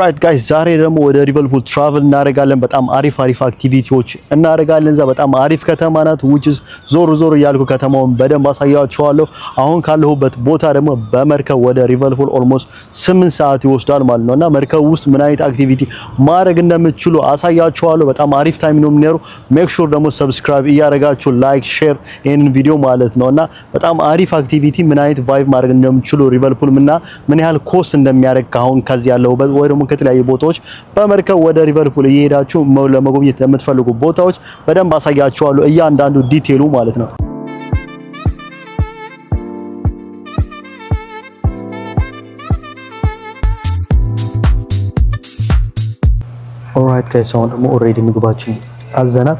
ኦልራይት ጋይስ ዛሬ ደግሞ ወደ ሊቨርፑል ትራቨል እናደርጋለን። በጣም አሪፍ አክቲቪቲዎች እናደርጋለን። እዛ በጣም አሪፍ ከተማ ናት። ውጭስ ዞር እያልኩ ከተማውን በደንብ አሳያችኋለሁ። አሁን ካለሁበት ቦታ ደግሞ በመርከብ ወደ ሊቨርፑል ኦልሞስት 8 ሰዓት ይወስዳል ማለት ነውና መርከብ ውስጥ ምን አይነት አክቲቪቲ ማድረግ እንደምትችሉ አሳያችኋለሁ። በጣም አሪፍ ታይም ነው የሚኖረው። ሜክ ሹር ደግሞ ሰብስክራይብ እያደረጋችሁ ላይክ ሼር ይሄንን ቪዲዮ ማለት ነውና በጣም አሪፍ አክቲቪቲ ምን አይነት ቫይብ ማድረግ እንደምትችሉ ሊቨርፑል ምን ያህል ኮስት እንደሚያደርግ ካሁን ከዚህ ያለሁበት ወይ ደግሞ ከተለያዩ ቦታዎች በመርከብ ወደ ሊቨርፑል እየሄዳችሁ ለመጎብኘት ለምትፈልጉ ቦታዎች በደንብ አሳያችኋለሁ እያንዳንዱ ዲቴሉ ማለት ነው። ኦልራይት ጋይስ አሁን ደግሞ ኦልሬዲ ምግባችን አዘናል።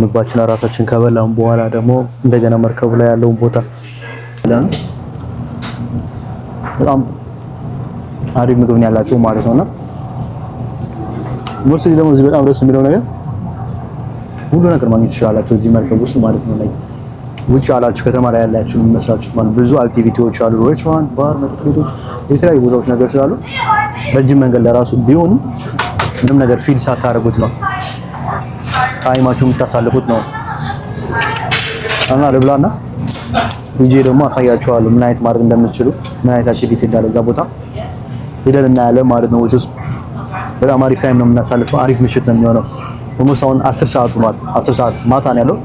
ምግባችን አራታችን ከበላን በኋላ ደግሞ እንደገና መርከቡ ላይ ያለውን ቦታ በጣም አሪፍ ምግብ ነው ያላችሁ ማለት ነውና ሞስሊ ደግሞ እዚህ በጣም ደስ የሚለው ነገር ሁሉ ነገር ማግኘት ትችላላችሁ እዚህ መርከብ ውስጥ ማለት ነው። ላይ ውጭ ያላችሁ ከተማ ላይ ያላችሁ መስራችሁ ማለት ብዙ አክቲቪቲዎች አሉ። ሬስቶራንት፣ ባር፣ መጠጥ ቤቶች፣ የተለያዩ ቦታዎች ነገር ስላሉ ረጅም መንገድ ለራሱ ቢሆን ምንም ነገር ፊል ሳታደርጉት ነው ታይማችሁ የምታሳልፉት ነው እና ልብላና ቪጂ ደግሞ አሳያችኋለሁ ምን አይነት ማድረግ እንደምትችሉ ምን አይነት አክቲቪቲ እንዳለ እዛ ቦታ ሄደን እናያለን ማለት ነው። ውጭስ በጣም አሪፍ ታይም ነው የምናሳልፈው። አሪፍ ምሽት ነው የሚሆነው። ኦልሞስት አሁን 10 ሰዓት ሆኗል። 10 ሰዓት ማታ ነው ያለው።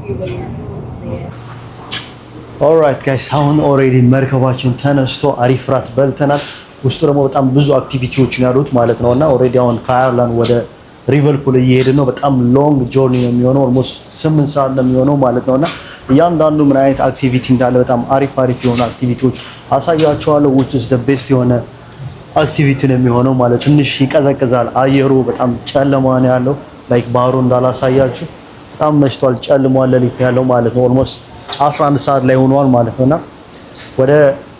ኦልራይት ጋይስ አሁን ኦልሬዲ መርከባችን ተነስቶ አሪፍ ራት በልተናል። ውስጡ ደግሞ በጣም ብዙ አክቲቪቲዎች ነው ያሉት ማለት ነውና ኦልሬዲ አሁን ከአየርላንድ ወደ ሊቨርፑል እየሄድን ነው። በጣም ሎንግ ጆርኒ ነው የሚሆነው። ኦልሞስት 8 ሰዓት ነው የሚሆነው ማለት ነውና እያንዳንዱ ምን አይነት አክቲቪቲ እንዳለ በጣም አሪፍ የሆነ አክቲቪቲዎች አሳያችኋለሁ። which is the best የሆነ አክቲቪቲ ነው የሚሆነው ማለት ትንሽ ይቀዘቅዛል። አየሩ በጣም ጨለማ ነው ያለው። ላይክ ባህሩ እንዳላሳያችሁ በጣም መሽቷል፣ ጨልሟል ሌሊት ያለው ማለት ነው። ኦልሞስት 11 ሰዓት ላይ ሆኗል ማለት ነውና ወደ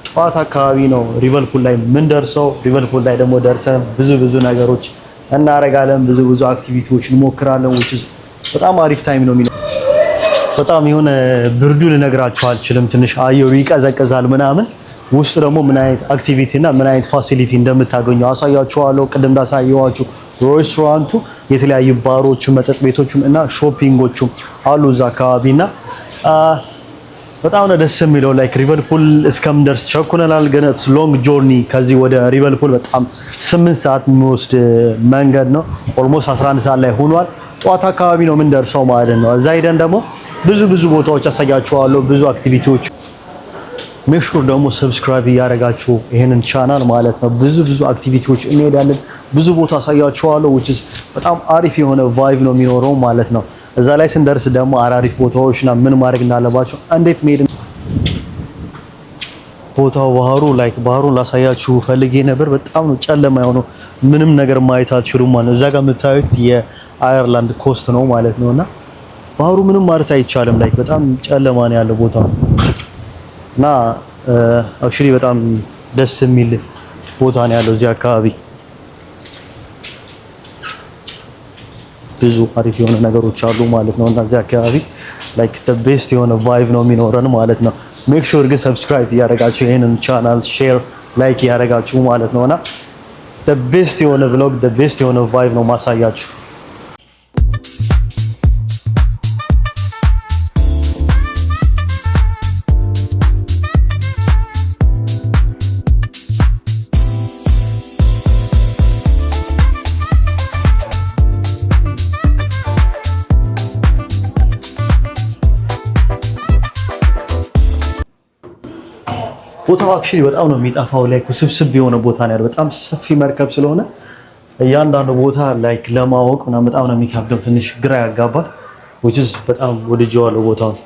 ጠዋት አካባቢ ነው ሊቨርፑል ላይ ምን ደርሰው ሊቨርፑል ላይ ደግሞ ደርሰን ብዙ ነገሮች እናረጋለን። ብዙ አክቲቪቲዎች እንሞክራለን። which is በጣም አሪፍ ታይም ነው የሚሆነው። በጣም የሆነ ብርዱ ልነግራችሁ አልችልም። ትንሽ አየሩ ይቀዘቅዛል ምናምን። ውስጥ ደግሞ ምን አይነት አክቲቪቲ እና ምን አይነት ፋሲሊቲ እንደምታገኙ አሳያችኋለሁ። ቅድም እንዳሳየዋችሁ ሬስቶራንቱ የተለያዩ ባሮችም መጠጥ ቤቶችም እና ሾፒንጎችም አሉ እዛ አካባቢና በጣም ነው ደስ የሚለው። ላይክ ሊቨርፑል እስከምንደርስ ቸኩለናል፣ ግን it's long journey ከዚህ ወደ ሊቨርፑል በጣም 8 ሰዓት የሚወስድ መንገድ ነው። ኦልሞስት 11 ሰዓት ላይ ሆኗል። ጧት አካባቢ ነው የምንደርሰው ማለት ነው። እዛ ሄደን ደግሞ ብዙ ቦታዎች አሳያችኋለሁ፣ ብዙ አክቲቪቲዎች። ሜክ ሹር ደግሞ ሰብስክራይብ እያደረጋችሁ ይሄንን ቻናል ማለት ነው። ብዙ አክቲቪቲዎች እንሄዳለን፣ ብዙ ቦታ አሳያችኋለሁ። which is በጣም አሪፍ የሆነ ቫይብ ነው የሚኖረው ማለት ነው። እዛ ላይ ስንደርስ ደግሞ አሪፍ ቦታዎችና ምን ማድረግ እንዳለባችሁ እንዴት መሄድ ቦታው ባህሩን ላሳያችሁ ፈልጌ ነበር። በጣም ነው ጨለማ የሆነው፣ ምንም ነገር ማየት አትችሉም ማለት ነው። እዛ ጋር የምታዩት የአየርላንድ ኮስት ነው ማለት ነውና ባህሩ ምንም ማለት አይቻልም። ላይክ በጣም ጨለማ ነው ያለው ቦታው እና አክቹሊ በጣም ደስ የሚል ቦታ ነው ያለው እዚህ አካባቢ። ብዙ አሪፍ የሆነ ነገሮች አሉ ማለት ነው እና እዚህ አካባቢ ላይክ the best የሆነ ቫይብ ነው የሚኖረን ማለት ነው። ሜክ ሹር ግን ሰብስክራይብ እያደረጋችሁ ይሄንን ቻናል ሼር ላይክ እያደረጋችሁ ማለት ነውና the best የሆነ vlog the best የሆነ ቫይብ ነው ማሳያችሁ። ቦታው አክቹሊ በጣም ነው የሚጠፋው። ላይክ ውስብስብ የሆነ ቦታ ነው ያለው። በጣም ሰፊ መርከብ ስለሆነ እያንዳንዱ ቦታ ላይክ ለማወቅ ምናምን በጣም ነው የሚከብደው። ትንሽ ግራ ያጋባል። which is በጣም ወድጄዋለሁ ቦታውን።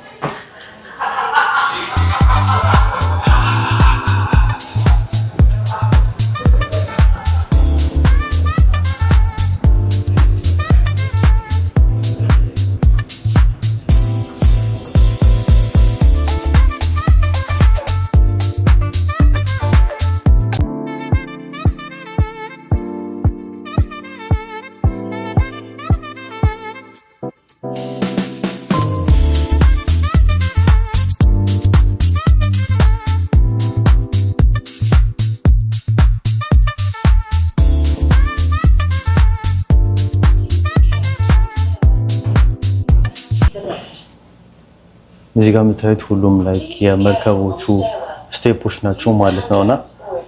እዚህ ጋር የምታዩት ሁሉም ላይክ የመርከቦቹ ስቴፖች ናቸው ማለት ነውና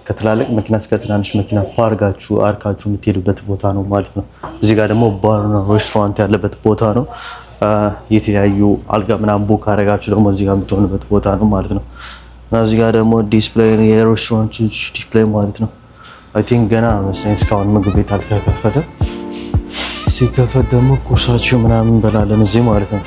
ከትላልቅ መኪና እስከ ትናንሽ መኪና ፓርካችሁ አርካችሁ የምትሄዱበት ቦታ ነው ማለት ነው። እዚህ ጋር ደግሞ ባርና ሬስቶራንት ያለበት ቦታ ነው። የተለያዩ አልጋ ምናምን ቡክ አደረጋችሁ ደግሞ እዚህ ጋር የምትሆኑበት ቦታ ነው ማለት ነው። እና እዚህ ጋር ደግሞ ዲስፕሌይ የሬስቶራንት ዲስፕሌይ ማለት ነው። አይ ቲንክ ገና መሰለኝ እስካሁን ምግብ ቤት አልተከፈተም። ሲከፈት ደግሞ ቁርሳችሁ ምናምን እንበላለን እዚህ ማለት ነው።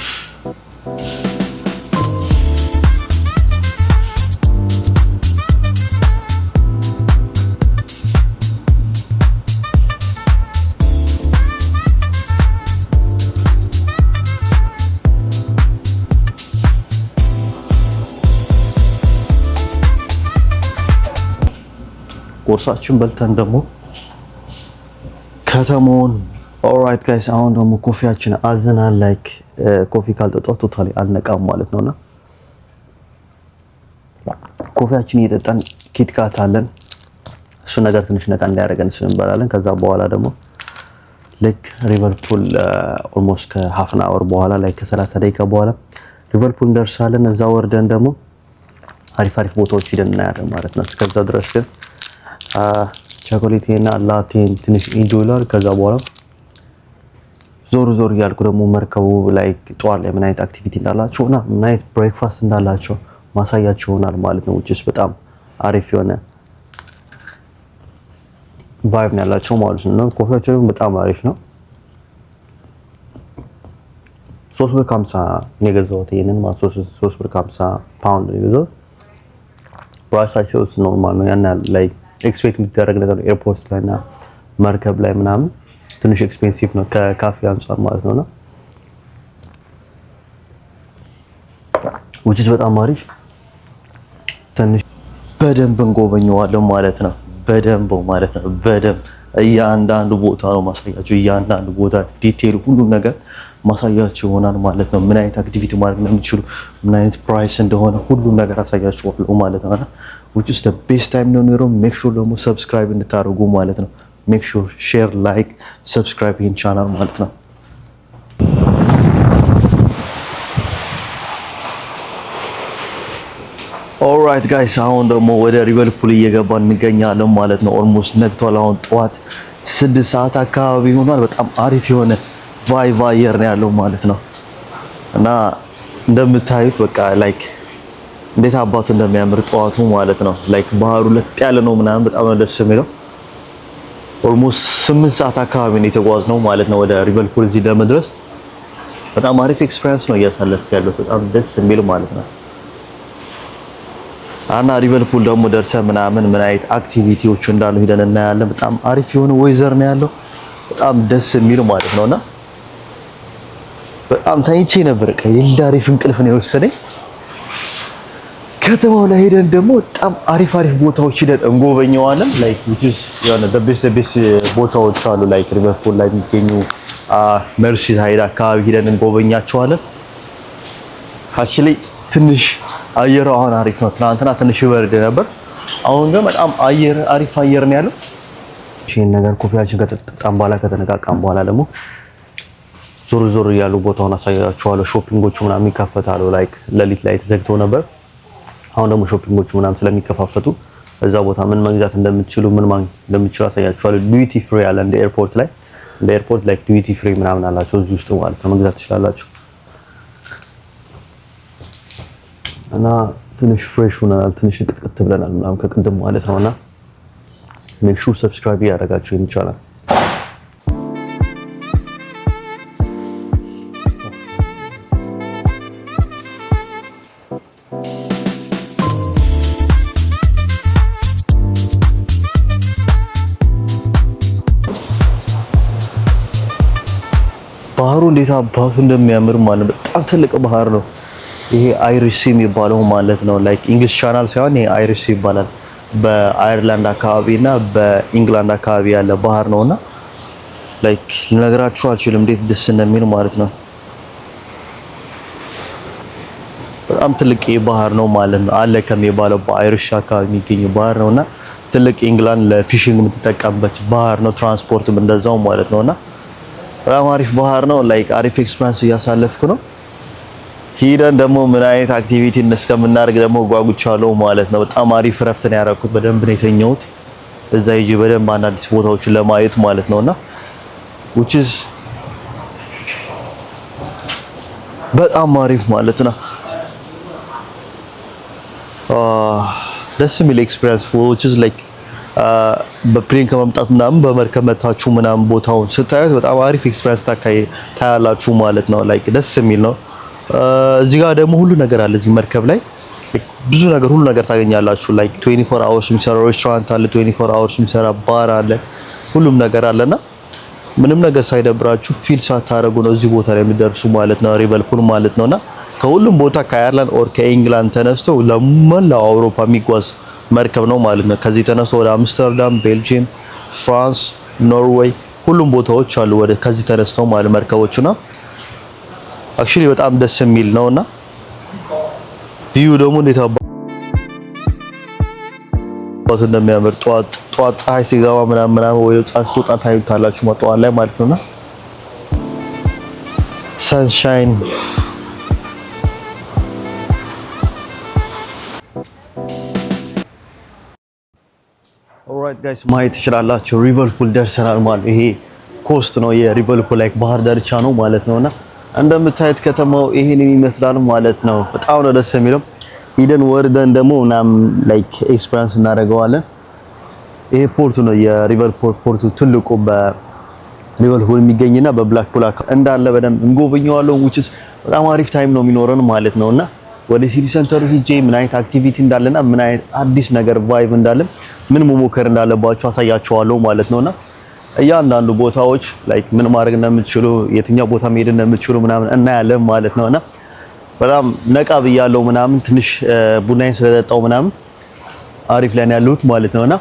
ቁርሳችን በልተን ደግሞ ከተማውን ኦልራይት ጋይስ አሁን ደግሞ ኮፊያችን አዘናል። ላይክ ኮፊ ካልጠጣሁ ቶታሊ አልነቃም ማለት ነውና ኮፊያችን እየጠጣን ኪትካት አለን። እሱ ነገር ትንሽ ነቃ እንዲያደርገን እንበላለን። ከዛ በኋላ ደግሞ ልክ ሊቨርፑል ኦልሞስት ከሃፍ አን አወር በኋላ ላይ ከ30 ደቂቃ በኋላ ሊቨርፑል እንደርሳለን። እዛ ወርደን ደግሞ አሪፍ ቦታዎች ሄደን እናያለን ማለት ነው። እስከዛ ድረስ ግን ቸኮሌቴና ላቴን ትንሽ ኢንጆይ ላድርግ። ከዛ በኋላ ዞር እያልኩ ደግሞ መርከቡ ላይ ጠዋት ላይ ምን አይነት አክቲቪቲ እንዳላቸው እና ምን አይነት ብሬክፋስት እንዳላቸው ማሳያቸው ይሆናል ማለት ነው። which በጣም አሪፍ የሆነ ቫይብ ነው ያላቸው ማለት ነው። ኮፊያቸው በጣም አሪፍ ነው። 3 ብር 50 ነው የገዛሁት። ይሄንን ማለት 3 ብር 50 ፓውንድ ነው የገዛሁት። ፕራይሳቸው ኖርማል ነው። ያን ላይ ኤክስፔክት የሚደረግ ነገር ኤርፖርት ላይና መርከብ ላይ ምናምን ትንሽ ኤክስፔንሲቭ ነው ከካፌ አንፃር ማለት ነውና which በጣም አሪፍ ትንሽ በደንብ እንጎበኘዋለን ማለት ነው። በደንብ እያንዳንዱ ቦታ ነው ማሳያቸው። እያንዳንዱ ቦታ ዲቴል ሁሉም ነገር ማሳያቸው ይሆናል ማለት ነው። ምን አይነት አክቲቪቲ ማድረግ እንደምትችሉ ምን አይነት ፕራይስ እንደሆነ ሁሉም ነገር አሳያችኋለሁ ማለት ነው። which is the best time ነው ነው make sure ደግሞ ሰብስክራይብ እንድታደርጉ ማለት ነው። make sure share like subscribe ይሄን ቻናል ማለት ነው። ኦልራይት ጋይስ አሁን ደግሞ ወደ ሊቨርፑል እየገባን እንገኛለን ማለት ነው። ኦልሞስት ነግቷል። አሁን ጠዋት 6 ሰዓት አካባቢ ሆኗል። በጣም አሪፍ የሆነ ቫይብ አየር ነው ያለው ማለት ነው። እና እንደምታዩት በቃ ላይክ እንዴት አባቱ እንደሚያምር ጠዋቱ ማለት ነው። ላይክ ባህሩ ለጥ ያለ ነው ምናምን በጣም ነው ደስ የሚለው። ኦልሞስት 8 ሰዓት አካባቢ ነው የተጓዝነው ማለት ነው ወደ ሊቨርፑል እዚህ ለመድረስ። በጣም አሪፍ ኤክስፒሪየንስ ነው እያሳለፍኩ ያለው። በጣም ደስ የሚል ማለት ነው። እና ሊቨርፑል ደግሞ ደርሰን ምናምን ምን አይነት አክቲቪቲዎች እንዳሉ ሄደን እናያለን። በጣም አሪፍ የሆነ ዌዘር ነው ያለው። በጣም ደስ የሚል ማለት ነውና በጣም ታይቼ ነበር። ቀይል አሪፍ እንቅልፍ ነው የወሰደኝ። ከተማው ላይ ሄደን ደግሞ በጣም አሪፍ ቦታዎች ሄደን እንጎበኘዋለን። ላይክ የሆነ the best ቦታዎች አሉ ላይክ ሊቨርፑል ላይ የሚገኙ መርሲሳይድ አካባቢ ሄደን እንጎበኛቸዋለን። አክቹሊ ትንሽ አየሩ አሁን አሪፍ ነው። ትናንትና ትንሽ ይበርድ ነበር። አሁን ግን በጣም አሪፍ አየር ነው ያለው። ይሄን ነገር ኮፊያችን ከጠጣን በኋላ ከተነቃቃን በኋላ ደግሞ ዞር ያሉ ቦታውን አሳያችኋለሁ። ሾፒንጎቹ ምናምን ይከፈታሉ። ላይክ ሌሊት ላይ ተዘግተው ነበር። አሁን ደግሞ ሾፒንጎቹ ምናምን ስለሚከፋፈቱ እዛ ቦታ ምን መግዛት እንደምትችሉ ምን ማግኘት እንደምትችሉ አሳያችኋለሁ። ዱቲ ፍሪ አለ እንደ ኤርፖርት ላይ ላይክ ዱቲ ፍሪ ምናምን አላቸው እዚህ ውስጥ ማለት ነው። መግዛት ትችላላችሁ። እና ትንሽ ፍሬሽ ሆነናል። ትንሽ ቅጥቅጥ ብለናል ምናምን ከቅድም ማለት ነውና ሜክ ሹር ሰብስክራይብ ያደረጋችሁ ይሄን ቻናል። ባህሩ እንዴት አባቱ እንደሚያምር ማለት በጣም ትልቅ ባህር ነው። ይሄ አይሪሽ ሲ የሚባለው ማለት ነው። ላይክ እንግሊዝ ቻናል ሳይሆን ይሄ አይሪሽ ሲ ይባላል። በአየርላንድ አካባቢና በኢንግላንድ አካባቢ ያለ ባህር ነውና ላይክ ልነግራችሁ አልችልም እንዴት ደስ እንደሚል ማለት ነው። በጣም ትልቅ ባህር ነው ማለት ነው። አለ ከሚባለው በአይሪሽ አካባቢ የሚገኝ ባህር ነውና ትልቅ ኢንግላንድ ለፊሽንግ የምትጠቀምበት ባህር ነው። ትራንስፖርትም እንደዛው ማለት ነውና በጣም አሪፍ ባህር ነው። ላይክ አሪፍ ኤክስፒሪየንስ እያሳለፍኩ ነው። ሂደን ደግሞ ምን አይነት አክቲቪቲ እስከምናደርግ ደግሞ ጓጉቻለሁ ማለት ነው። በጣም አሪፍ ረፍት ነው ያደረኩት። በደንብ ነው የተኛሁት። እዛ ሂጂ በደንብ አንዳንድ ቦታዎችን ለማየት ማለት ነውና which is በጣም አሪፍ ማለት ነው። ደስ የሚል ኤክስፒሪየንስ which is like በፕሌን ከመምጣት ምናምን በመርከብ መታችሁ ምናምን ቦታውን ስታዩት በጣም አሪፍ ኤክስፒሪየንስ ታያላችሁ ማለት ነው። ላይክ ደስ የሚል ነው። እዚህ ጋር ደግሞ ሁሉ ነገር አለ። እዚህ መርከብ ላይ ብዙ ነገር ሁሉ ነገር ታገኛላችሁ። ላይክ 24 hours የሚሰራ ሬስቶራንት አለ፣ 24 hours የሚሰራ ባር አለ፣ ሁሉም ነገር አለና ምንም ነገር ሳይደብራችሁ ፊል ሳታረጉ ነው እዚህ ቦታ ላይ የሚደርሱ ማለት ነው። ሊቨርፑል ማለት ነውና ከሁሉም ቦታ ከአየርላንድ ኦር ከኢንግላንድ ተነስቶ ለመላው አውሮፓ የሚጓዝ መርከብ ነው ማለት ነው። ከዚህ ተነስቶ ወደ አምስተርዳም፣ ቤልጂየም፣ ፍራንስ፣ ኖርዌይ ሁሉም ቦታዎች አሉ ወደ ከዚህ ተነስተው ማለት መርከቦችና አክቹሊ በጣም ደስ የሚል ነውና ቪው ደግሞ እንዴት አባቱ እንደሚያምር ጧት ፀሐይ ሲገባ ምናምን ወይ ፀሐይ ስትወጣ ታዩታላችሁ መጣዋል ላይ ማለት ነውና ሰንሻይን ኦልራይት ጋይስ ማየት ትችላላችሁ። ሊቨርፑል ደርሰናል ማለት ይሄ ኮስት ነው የሊቨርፑል ላይክ ባህር ዳርቻ ነው ማለት ነውና እንደምታዩት ከተማው ይሄን ይመስላል ማለት ነው። በጣም ነው ደስ የሚለው። ሂደን ወርደን ደግሞ ምናምን ላይክ ኤክስፒሪየንስ እናደርገዋለን። ይሄ ፖርቱ ነው የሊቨርፑል ፖርቱ ትልቁ በሊቨርፑል የሚገኝና በብላክፑል እንዳለ በደንብ እንጎበኘዋለን። which is በጣም አሪፍ ታይም ነው የሚኖረን ማለት ነውና ወደ ሲቲ ሴንተሩ ሂጄ ምን አይነት አክቲቪቲ እንዳለና ምን አይነት አዲስ ነገር ቫይብ እንዳለ ምን መሞከር እንዳለባችሁ አሳያችኋለሁ ማለት ነውና እያንዳንዱ ቦታዎች ላይክ ምን ማድረግ እንደምትችሉ የትኛው ቦታ መሄድ እንደምትችሉ ምናምን እናያለን ማለት ነውና በጣም ነቃ ብያለሁ ምናምን ትንሽ ቡናዬን ስለጠጣው ምናምን አሪፍ ላይ ነው ያለሁት ማለት ነውና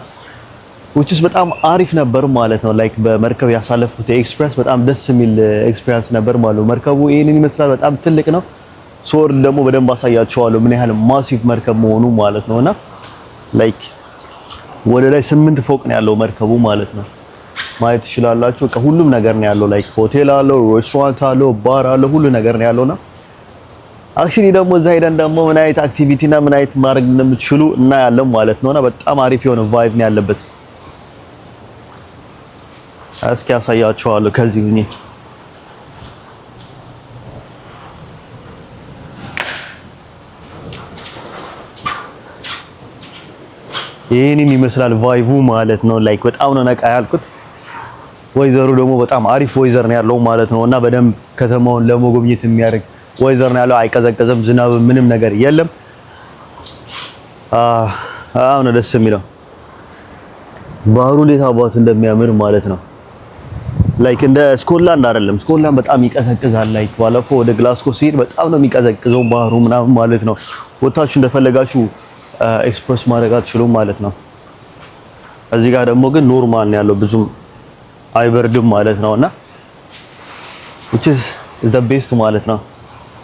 which is በጣም አሪፍ ነበር ማለት ነው። ላይክ በመርከብ ያሳለፉት ኤክስፒሪየንስ በጣም ደስ የሚል ኤክስፒሪየንስ ነበር ማለት ነው። መርከቡ ይሄንን ይመስላል። በጣም ትልቅ ነው። ሶርድ ደግሞ በደንብ አሳያችኋለሁ ምን ያህል ማሲቭ መርከብ መሆኑ ማለት ነውና ላይክ ወደ ላይ 8 ፎቅ ነው ያለው መርከቡ ማለት ነው። ማየት ትችላላችሁ። ሁሉም ነገር ነው ያለው። ላይክ ሆቴል አለው፣ ሬስቶራንት አለው፣ ባር አለው፣ ሁሉ ነገር ነው ያለውና አክቹሊ ደግሞ እዛ ሄደን ደግሞ ምን አይነት አክቲቪቲ እና ምን አይነት ማድረግ እንደምትችሉ እናያለን ማለት ነውና በጣም አሪፍ የሆነ ቫይብ ነው ያለበት። እስኪ ያሳያችኋለሁ ከዚህ ሁኚ። ይሄንን ይመስላል ቫይቡ ማለት ነው። ላይክ በጣም ነው ነቃ ያልኩት። ወይዘሩ ደግሞ በጣም አሪፍ ወይዘር ነው ያለው ማለት ነውና በደንብ ከተማውን ለመጎብኘት የሚያደርግ ወይዘር ነው ያለው። አይቀዘቀዘም፣ ዝናብ ምንም ነገር የለም። አሁን ደስ የሚለው ባህሩ እንዴት አባቱ እንደሚያምር ማለት ነው። ላይክ እንደ ስኮትላንድ አይደለም። ስኮትላንድ በጣም ይቀዘቅዛል። ላይክ ባለፈው ወደ ግላስኮ ሲሄድ በጣም ነው የሚቀዘቅዘው ባህሩ ምናምን ማለት ነው። ወጣችሁ እንደፈለጋችሁ ኤክስፕረስ ማድረግ አትችሉም ማለት ነው። እዚህ ጋር ደግሞ ግን ኖርማል ነው ያለው፣ ብዙም አይበርድም ማለት ነውና which is the best ማለት ነው።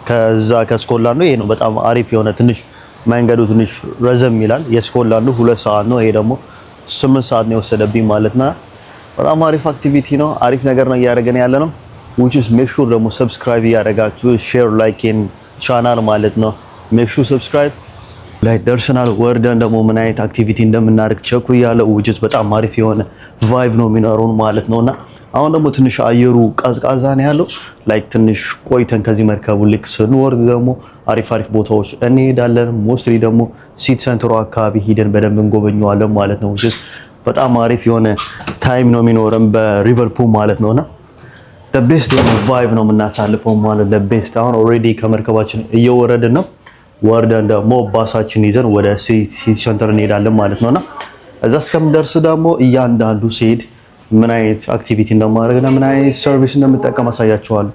ከዛ ከስኮትላንዱ ይሄ ነው በጣም አሪፍ የሆነ ትንሽ መንገዱ ትንሽ ረዘም ይላል። የስኮትላንዱ 2 ሰዓት ነው፣ ይሄ ደግሞ 8 ሰዓት ነው የወሰደብኝ ማለት ነው። በጣም አሪፍ አክቲቪቲ ነው፣ አሪፍ ነገር ነው እያደረገን ያለ ነው። which is make sure ደግሞ ሰብስክራይብ ያደረጋችሁ ሼር ላይክ ኢን ቻናል ማለት ነው። make sure ሰብስክራይብ ላይ ደርሰናል። ወርደን ደግሞ ምን አይነት አክቲቪቲ እንደምናደርግ ቸኩ ያለ ውጅስ በጣም አሪፍ የሆነ ቫይብ ነው የሚኖረው ማለት ነውና አሁን ደግሞ ትንሽ አየሩ ቀዝቃዛ ነው ያለው። ላይክ ትንሽ ቆይተን ከዚህ መርከቡ ልክ ስንወርድ ደግሞ አሪፍ ቦታዎች እንሄዳለን። ሞስትሊ ደግሞ ሲቲ ሴንተሩ አካባቢ ሂደን በደንብ እንጎበኘዋለን ማለት ነው። ውጅስ በጣም አሪፍ የሆነ ታይም ነው የሚኖረን በሊቨርፑል ማለት ነውና the best ቫይብ ነው የምናሳልፈው ማለት the best። አሁን ኦልሬዲ ከመርከባችን እየወረድን ነው። ወርደን ደግሞ ባሳችን ይዘን ወደ ሲቲ ሴንተር እንሄዳለን ማለት ነውና እዛ እስከምደርስ ደግሞ እያንዳንዱ ሲሄድ ምን አይነት አክቲቪቲ እንደማድረግና ምን አይነት ሰርቪስ እንደምጠቀም አሳያችኋለሁ።